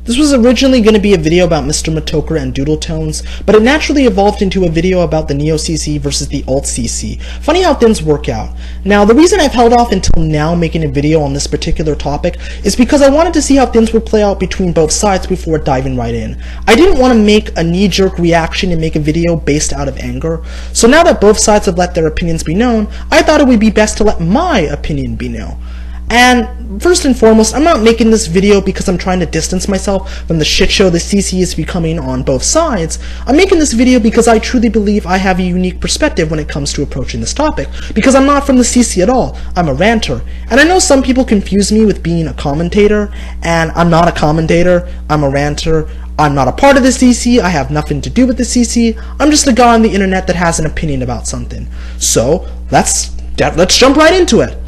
This was originally going to be a video about Mr. Matoker and Doodle Tones, but it naturally evolved into a video about the Neo-CC versus the Alt-CC. Funny how things work out. Now, the reason I've held off until now making a video on this particular topic is because I wanted to see how things would play out between both sides before diving right in. I didn't want to make a knee-jerk reaction and make a video based out of anger, so now that both sides have let their opinions be known, I thought it would be best to let my opinion be known. And first and foremost, I'm not making this video because I'm trying to distance myself from the shit show the CC is becoming on both sides. I'm making this video because I truly believe I have a unique perspective when it comes to approaching this topic, because I'm not from the CC at all. I'm a ranter. And I know some people confuse me with being a commentator, and I'm not a commentator, I'm a ranter. I'm not a part of the CC, I have nothing to do with the CC, I'm just a guy on the internet that has an opinion about something. So, let's jump right into it.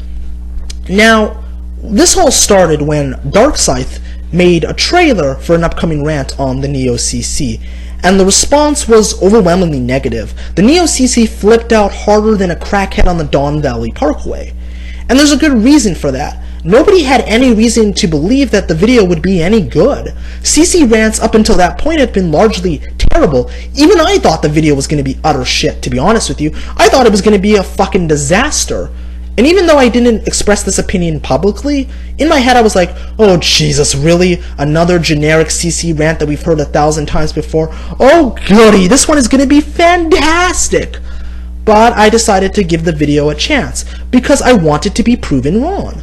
Now, this all started when Darkseid made a trailer for an upcoming rant on the Neo-CC, and the response was overwhelmingly negative. The Neo-CC flipped out harder than a crackhead on the Don Valley Parkway. And there's a good reason for that. Nobody had any reason to believe that the video would be any good. CC rants up until that point had been largely terrible. Even I thought the video was going to be utter shit, to be honest with you. I thought it was going to be a fucking disaster. And even though I didn't express this opinion publicly, in my head I was like, oh Jesus, really? Another generic CC rant that we've heard 1,000 times before? Oh goody, this one is going to be fantastic! But I decided to give the video a chance, because I wanted to be proven wrong.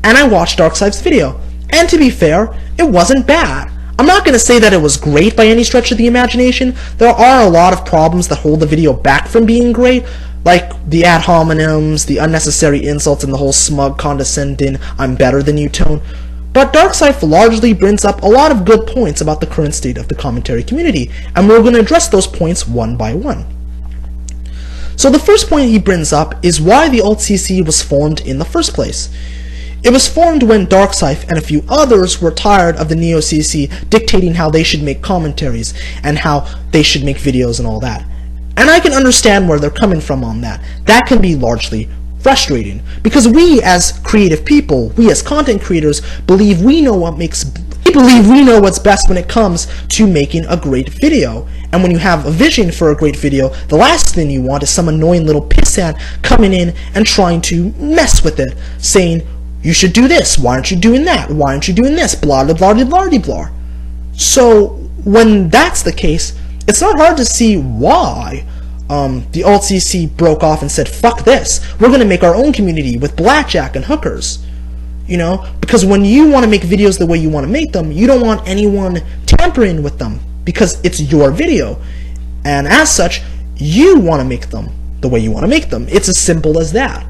And I watched Darkseid's video, and to be fair, it wasn't bad. I'm not going to say that it was great by any stretch of the imagination. There are a lot of problems that hold the video back from being great, like the ad hominems, the unnecessary insults, and the whole smug, condescending, I'm better than you tone. But Darkseid largely brings up a lot of good points about the current state of the commentary community, and we're going to address those points one by one. So the first point he brings up is why the Alt-CC was formed in the first place. It was formed when Darkseid and a few others were tired of the Neo-CC dictating how they should make commentaries, and how they should make videos and all that. And I can understand where they're coming from on that. That can be largely frustrating, because we as creative people, we as content creators, believe we know what's best when it comes to making a great video. And when you have a vision for a great video, the last thing you want is some annoying little pissant coming in and trying to mess with it, saying, you should do this, why aren't you doing that, why aren't you doing this, blah blah blah blah blah blah. So when that's the case, it's not hard to see why the Alt-CC broke off and said, fuck this, we're going to make our own community with blackjack and hookers. You know, because when you want to make videos the way you want to make them, you don't want anyone tampering with them, because it's your video. And as such, you want to make them the way you want to make them. It's as simple as that.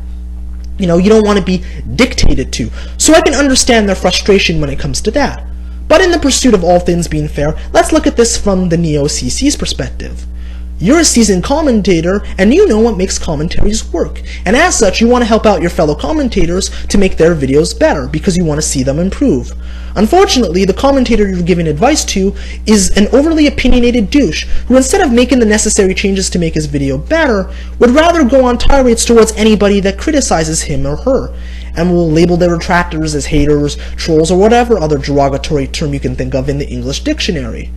You know, you don't want to be dictated to. So I can understand their frustration when it comes to that. But in the pursuit of all things being fair, let's look at this from the Neo-CC's perspective. You're a seasoned commentator, and you know what makes commentaries work. And as such, you want to help out your fellow commentators to make their videos better, because you want to see them improve. Unfortunately, the commentator you're giving advice to is an overly opinionated douche, who instead of making the necessary changes to make his video better, would rather go on tirades towards anybody that criticizes him or her, and will label their detractors as haters, trolls, or whatever other derogatory term you can think of in the English dictionary.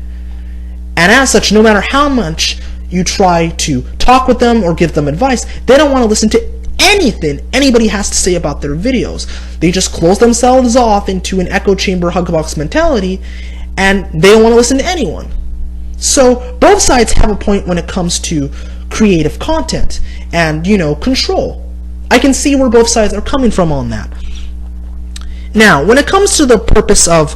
And as such, no matter how much you try to talk with them or give them advice, they don't want to listen to anything anybody has to say about their videos. They just close themselves off into an echo chamber hugbox mentality, and they don't want to listen to anyone. So both sides have a point when it comes to creative content and, you know, control. I can see where both sides are coming from on that. Now, when it comes to the purpose of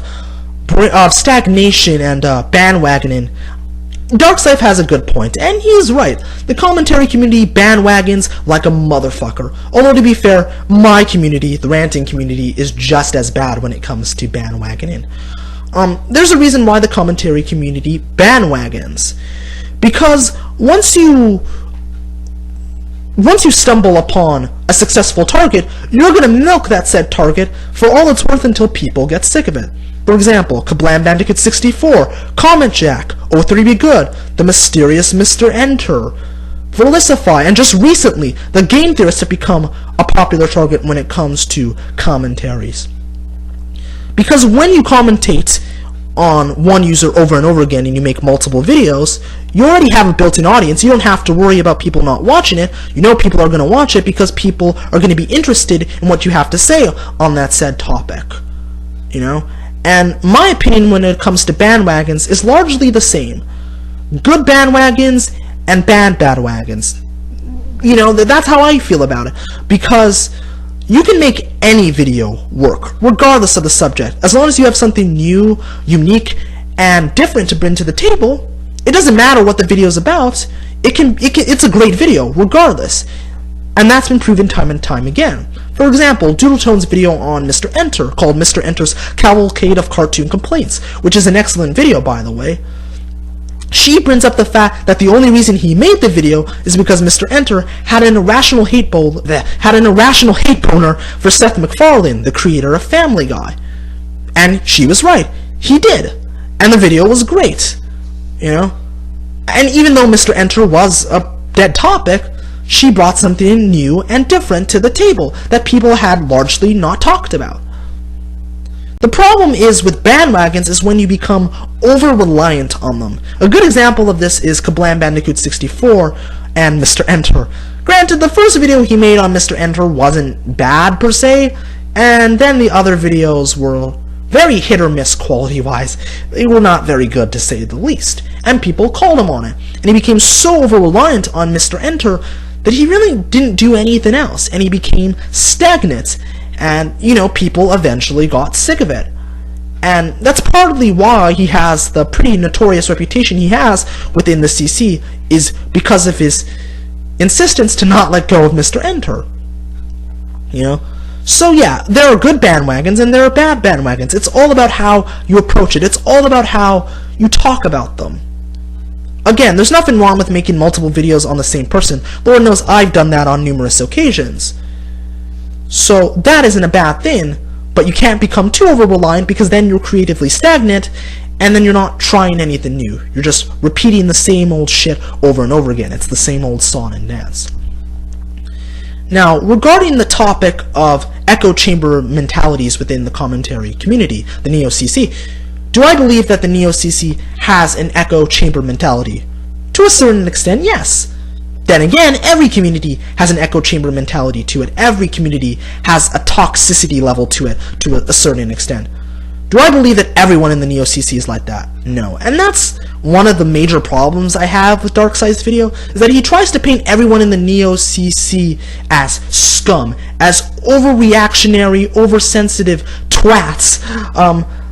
stagnation and bandwagoning, Darkseid has a good point, and he's right. The commentary community bandwagons like a motherfucker. Although, to be fair, my community, the ranting community, is just as bad when it comes to bandwagoning. There's a reason why the commentary community bandwagons. Because once you stumble upon a successful target, you're going to milk that said target for all it's worth until people get sick of it. For example, Kablam Bandicoot 64, Comment Jack, O3 Be Good, The Mysterious Mr. Enter, Velicify, and just recently, the Game Theorists have become a popular target when it comes to commentaries. Because when you commentate on one user over and over again and you make multiple videos, you already have a built-in audience. You don't have to worry about people not watching it. You know people are going to watch it because people are going to be interested in what you have to say on that said topic. You know? And my opinion when it comes to bandwagons is largely the same. Good bandwagons and bad bandwagons. You know, that's how I feel about it. Because you can make any video work, regardless of the subject. As long as you have something new, unique, and different to bring to the table, it doesn't matter what the video is about. It's a great video, regardless. And that's been proven time and time again. For example, Doodletone's video on Mr. Enter, called Mr. Enter's Cavalcade of Cartoon Complaints, which is an excellent video, by the way. She brings up the fact that the only reason he made the video is because Mr. Enter had an irrational hate boner for Seth MacFarlane, the creator of Family Guy. And she was right. He did. And the video was great. You know? And even though Mr. Enter was a dead topic, she brought something new and different to the table that people had largely not talked about. The problem is with bandwagons is when you become over-reliant on them. A good example of this is Kablam Bandicoot 64 and Mr. Enter. Granted, the first video he made on Mr. Enter wasn't bad per se, and then the other videos were very hit or miss quality-wise. They were not very good to say the least, and people called him on it. And he became so over-reliant on Mr. Enter that he really didn't do anything else, and he became stagnant. And, you know, people eventually got sick of it. And that's partly why he has the pretty notorious reputation he has within the CC, is because of his insistence to not let go of Mr. Enter. You know? So yeah, there are good bandwagons and there are bad bandwagons. It's all about how you approach it. It's all about how you talk about them. Again, there's nothing wrong with making multiple videos on the same person. Lord knows I've done that on numerous occasions. So that isn't a bad thing, but you can't become too over-reliant because then you're creatively stagnant and then you're not trying anything new. You're just repeating the same old shit over and over again. It's the same old song and dance. Now, regarding the topic of echo chamber mentalities within the commentary community, the Neo-CC, do I believe that the Neo-CC has an echo chamber mentality? To a certain extent, yes. Then again, every community has an echo chamber mentality to it. Every community has a toxicity level to it, to a certain extent. Do I believe that everyone in the Neo-CC is like that? No. And that's one of the major problems I have with Darkseid's video, is that he tries to paint everyone in the Neo-CC as scum, as overreactionary, oversensitive twats,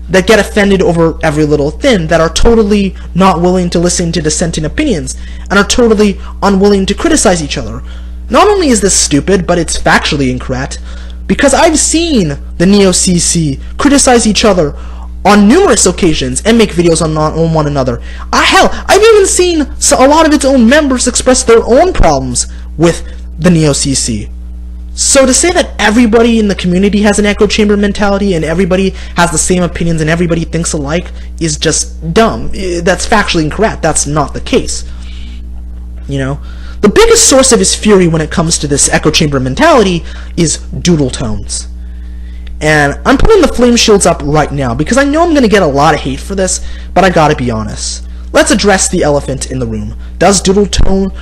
that get offended over every little thing, that are totally not willing to listen to dissenting opinions, and are totally unwilling to criticize each other. Not only is this stupid, but it's factually incorrect, because I've seen the Neo-CC criticize each other on numerous occasions and make videos on one another. Hell, I've even seen a lot of its own members express their own problems with the Neo-CC. So to say that everybody in the community has an echo chamber mentality and everybody has the same opinions and everybody thinks alike is just dumb. That's factually incorrect. That's not the case. You know? The biggest source of his fury when it comes to this echo chamber mentality is Doodletones. And I'm putting the flame shields up right now because I know I'm going to get a lot of hate for this, but I gotta be honest. Let's address the elephant in the room. Does Doodletones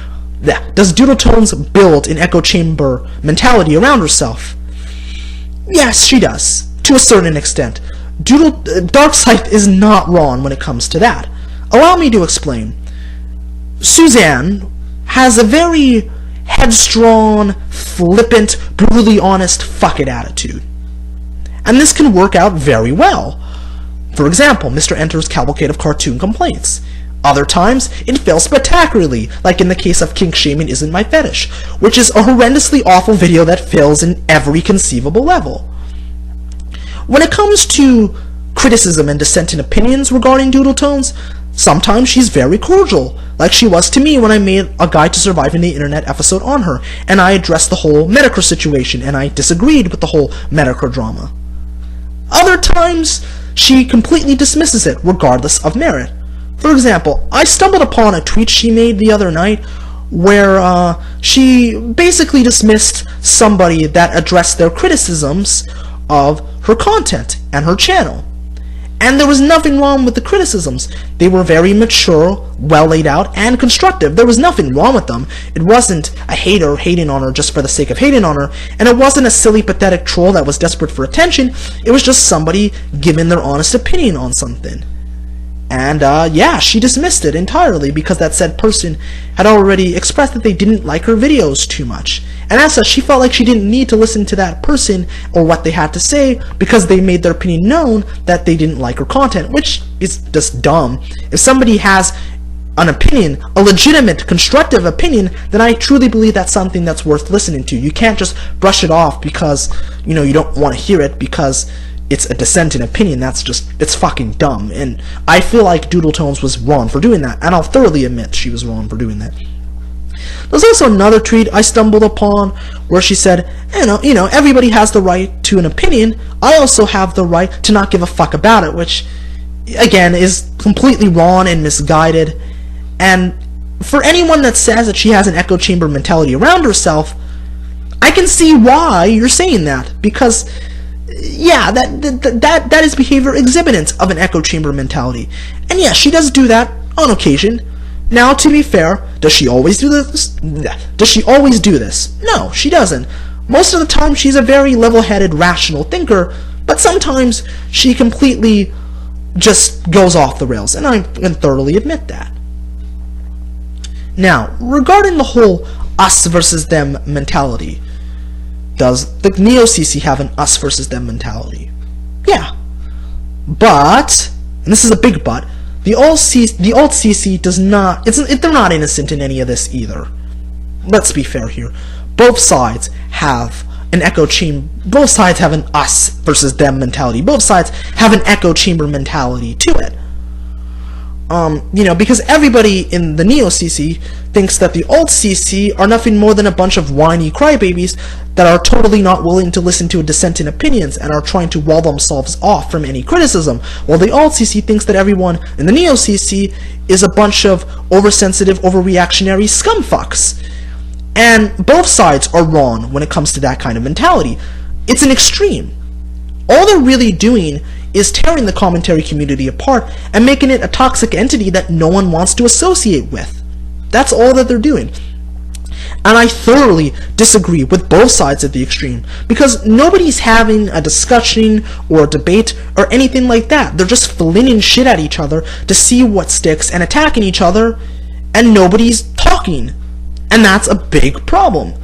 build an echo chamber mentality around herself? Yes, she does, to a certain extent. Darkseid is not wrong when it comes to that. Allow me to explain. Suzanne has a very headstrong, flippant, brutally honest fuck it attitude. And this can work out very well. For example, Mr. Enter's Cavalcade of Cartoon Complaints. Other times, it fails spectacularly, like in the case of Kink Shaming Isn't My Fetish, which is a horrendously awful video that fails in every conceivable level. When it comes to criticism and dissenting opinions regarding Doodletones, sometimes she's very cordial, like she was to me when I made a Guide to Surviving the Internet episode on her, and I addressed the whole Medicare situation, and I disagreed with the whole Medicare drama. Other times, she completely dismisses it, regardless of merit. For example, I stumbled upon a tweet she made the other night where she basically dismissed somebody that addressed their criticisms of her content and her channel. And there was nothing wrong with the criticisms. They were very mature, well laid out, and constructive. There was nothing wrong with them. It wasn't a hater hating on her just for the sake of hating on her, and it wasn't a silly, pathetic troll that was desperate for attention. It was just somebody giving their honest opinion on something. And, yeah, she dismissed it entirely because that said person had already expressed that they didn't like her videos too much. And as such, she felt like she didn't need to listen to that person or what they had to say because they made their opinion known that they didn't like her content, which is just dumb. If somebody has an opinion, a legitimate, constructive opinion, then I truly believe that's something that's worth listening to. You can't just brush it off because, you know, you don't want to hear it because it's a dissent in opinion. It's fucking dumb. And I feel like Doodletones was wrong for doing that, and I'll thoroughly admit she was wrong for doing that. There's also another tweet I stumbled upon where she said, you know, everybody has the right to an opinion. I also have the right to not give a fuck about it, which, again, is completely wrong and misguided. And for anyone that says that she has an echo chamber mentality around herself, I can see why you're saying that, because yeah, that is behavior exhibitant of an echo chamber mentality. And yeah, she does do that on occasion. Now, to be fair, does she always do this? Does she always do this? No, she doesn't. Most of the time, she's a very level-headed, rational thinker, but sometimes she completely just goes off the rails, and I can thoroughly admit that. Now, regarding the whole us versus them mentality, does the Neo-CC have an us versus them mentality? Yeah. But, and this is a big but, the alt-CC does not, they're not innocent in any of this either. Let's be fair here. Both sides have an echo chamber, both sides have an us versus them mentality. Both sides have an echo chamber mentality to it. You know, because everybody in the Neo-CC thinks that the alt-CC are nothing more than a bunch of whiny crybabies that are totally not willing to listen to dissenting opinions and are trying to wall themselves off from any criticism, while the alt-CC thinks that everyone in the Neo-CC is a bunch of oversensitive, overreactionary scumfucks. And both sides are wrong when it comes to that kind of mentality. It's an extreme. All they're really doing is tearing the commentary community apart and making it a toxic entity that no one wants to associate with. That's all that they're doing. And I thoroughly disagree with both sides of the extreme, because nobody's having a discussion or a debate or anything like that. They're just flinging shit at each other to see what sticks and attacking each other, and nobody's talking. And that's a big problem.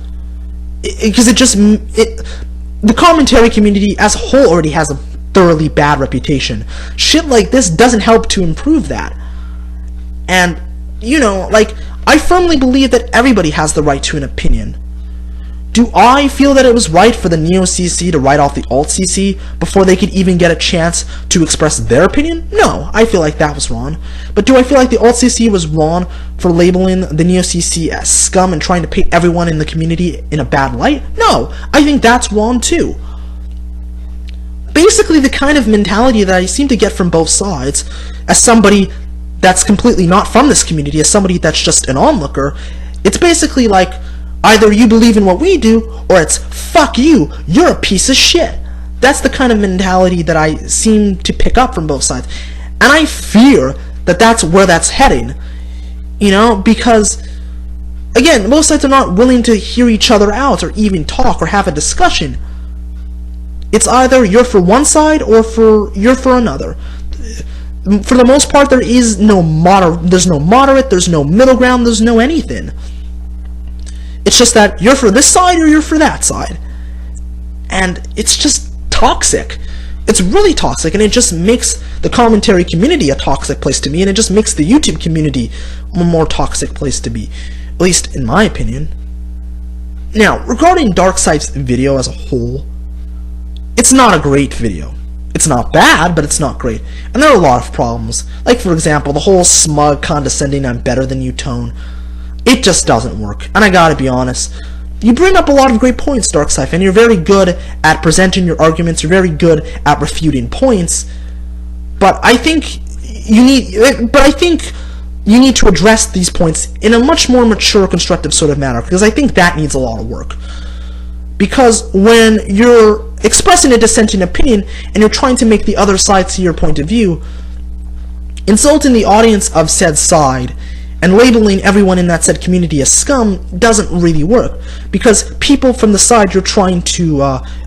Because the commentary community as a whole already has a thoroughly bad reputation. Shit like this doesn't help to improve that. And, you know, like, I firmly believe that everybody has the right to an opinion. Do I feel that it was right for the Neo-CC to write off the Alt-CC before they could even get a chance to express their opinion? No, I feel like that was wrong. But do I feel like the Alt-CC was wrong for labeling the Neo-CC as scum and trying to paint everyone in the community in a bad light? No, I think that's wrong too. Basically, the kind of mentality that I seem to get from both sides, as somebody that's completely not from this community, as somebody that's just an onlooker, it's basically like, either you believe in what we do, or it's, fuck you, you're a piece of shit. That's the kind of mentality that I seem to pick up from both sides. And I fear that that's where that's heading. You know, because, again, both sides are not willing to hear each other out, or even talk, or have a discussion. It's either you're for one side, or you're for another. For the most part, there's no moderate, there's no middle ground, there's no anything. It's just that you're for this side or you're for that side. And it's just toxic. It's really toxic, and it just makes the commentary community a toxic place to be, and it just makes the YouTube community a more toxic place to be. At least in my opinion. Now, regarding Darkseid's video as a whole, it's not a great video. It's not bad, but it's not great. And there are a lot of problems. Like, for example, the whole smug, condescending, I'm better than you tone. It just doesn't work. And I gotta be honest, you bring up a lot of great points, Darkseid, and you're very good at presenting your arguments, you're very good at refuting points, but I think you need to address these points in a much more mature, constructive sort of manner, because I think that needs a lot of work. Because when you're expressing a dissenting opinion and you're trying to make the other side see your point of view, insulting the audience of said side and labeling everyone in that said community as scum doesn't really work, because people from the side you're trying to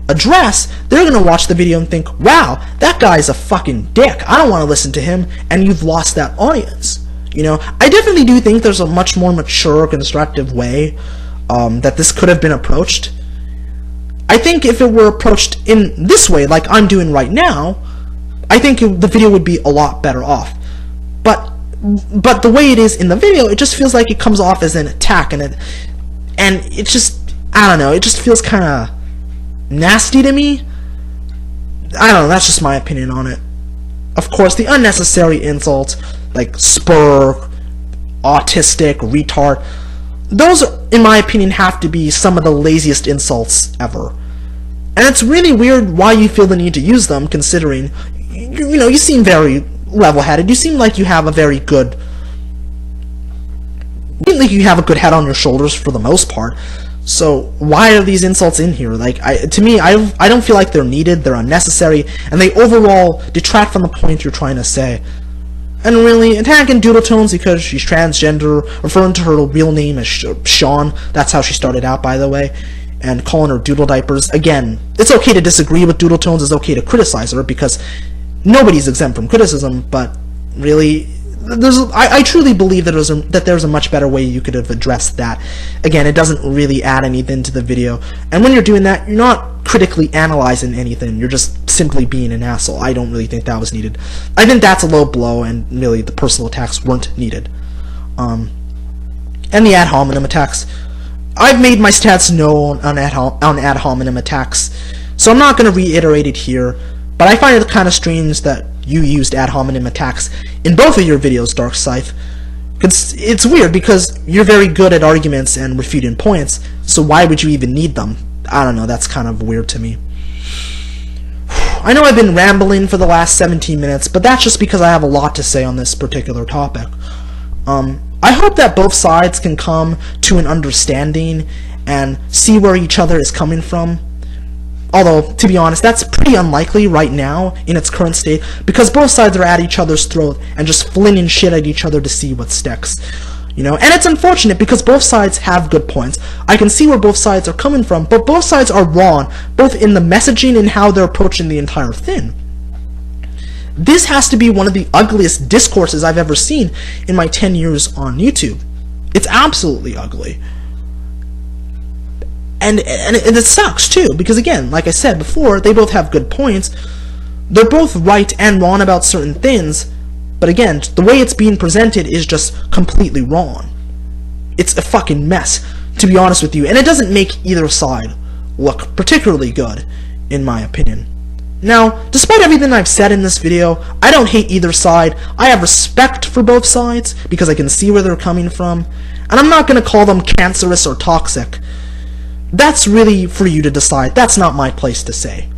address, they're gonna watch the video and think, wow, that guy's a fucking dick, I don't want to listen to him, and you've lost that audience. You know, I definitely do think there's a much more mature, constructive way that this could have been approached. I think if it were approached in this way, like I'm doing right now, I think the video would be a lot better off. But the way it is in the video, it just feels like it comes off as an attack, and it just, I don't know, it just feels kind of nasty to me. I don't know, that's just my opinion on it. Of course, the unnecessary insults, like spur, autistic, retard, those, in my opinion, have to be some of the laziest insults ever. And it's really weird why you feel the need to use them, considering, you know, you seem very level-headed. You seem like you have a very good, head on your shoulders for the most part. So why are these insults in here? Like, to me, I don't feel like they're needed. They're unnecessary, and they overall detract from the point you're trying to say. And really, attacking Doodle Tones because she's transgender, referring to her real name as Sean, that's how she started out, by the way, and calling her Doodle Diapers. Again, it's okay to disagree with Doodle Tones, it's okay to criticize her, because nobody's exempt from criticism, but really, I truly believe that there's a much better way you could have addressed that. Again, it doesn't really add anything to the video, and when you're doing that, you're not critically analyzing anything, you're just simply being an asshole. I don't really think that was needed. I think that's a low blow, and really, the personal attacks weren't needed. And the ad hominem attacks. I've made my stats known on ad hominem attacks, so I'm not going to reiterate it here, but I find it kind of strange that you used ad hominem attacks in both of your videos, Darkseid. It's weird, because you're very good at arguments and refuting points, so why would you even need them? I don't know, that's kind of weird to me. I know I've been rambling for the last 17 minutes, but that's just because I have a lot to say on this particular topic. I hope that both sides can come to an understanding and see where each other is coming from. Although, to be honest, that's pretty unlikely right now in its current state, because both sides are at each other's throat and just flinging shit at each other to see what sticks. You know, and it's unfortunate because both sides have good points. I can see where both sides are coming from, but both sides are wrong, both in the messaging and how they're approaching the entire thing. This has to be one of the ugliest discourses I've ever seen in my 10 years on YouTube. It's absolutely ugly. And it sucks too, because again, like I said before, they both have good points. They're both right and wrong about certain things, but again, the way it's being presented is just completely wrong. It's a fucking mess, to be honest with you, and it doesn't make either side look particularly good, in my opinion. Now, despite everything I've said in this video, I don't hate either side. I have respect for both sides, because I can see where they're coming from, and I'm not going to call them cancerous or toxic. That's really for you to decide. That's not my place to say.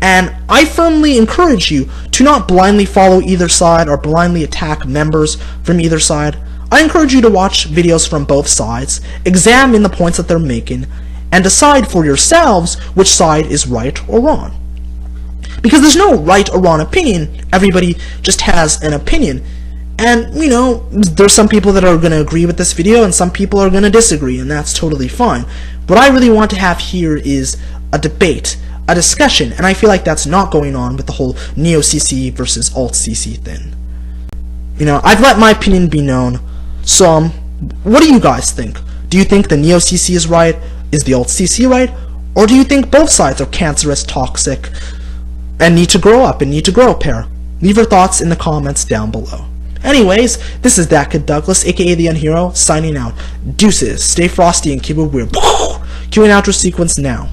And I firmly encourage you to not blindly follow either side or blindly attack members from either side. I encourage you to watch videos from both sides, examine the points that they're making, and decide for yourselves which side is right or wrong. Because there's no right or wrong opinion, everybody just has an opinion. And, you know, there's some people that are going to agree with this video and some people are going to disagree, and that's totally fine. What I really want to have here is a debate, a discussion, and I feel like that's not going on with the whole Neo-CC versus Alt-CC thing. You know, I've let my opinion be known, so, what do you guys think? Do you think the Neo-CC is right? Is the Alt-CC right? Or do you think both sides are cancerous, toxic, and need to grow up and need to grow a pair? Leave your thoughts in the comments down below. Anyways, this is ThatKidDouglas, aka the Unhero, signing out. Deuces, stay frosty and keep it weird. Cue an outro sequence now.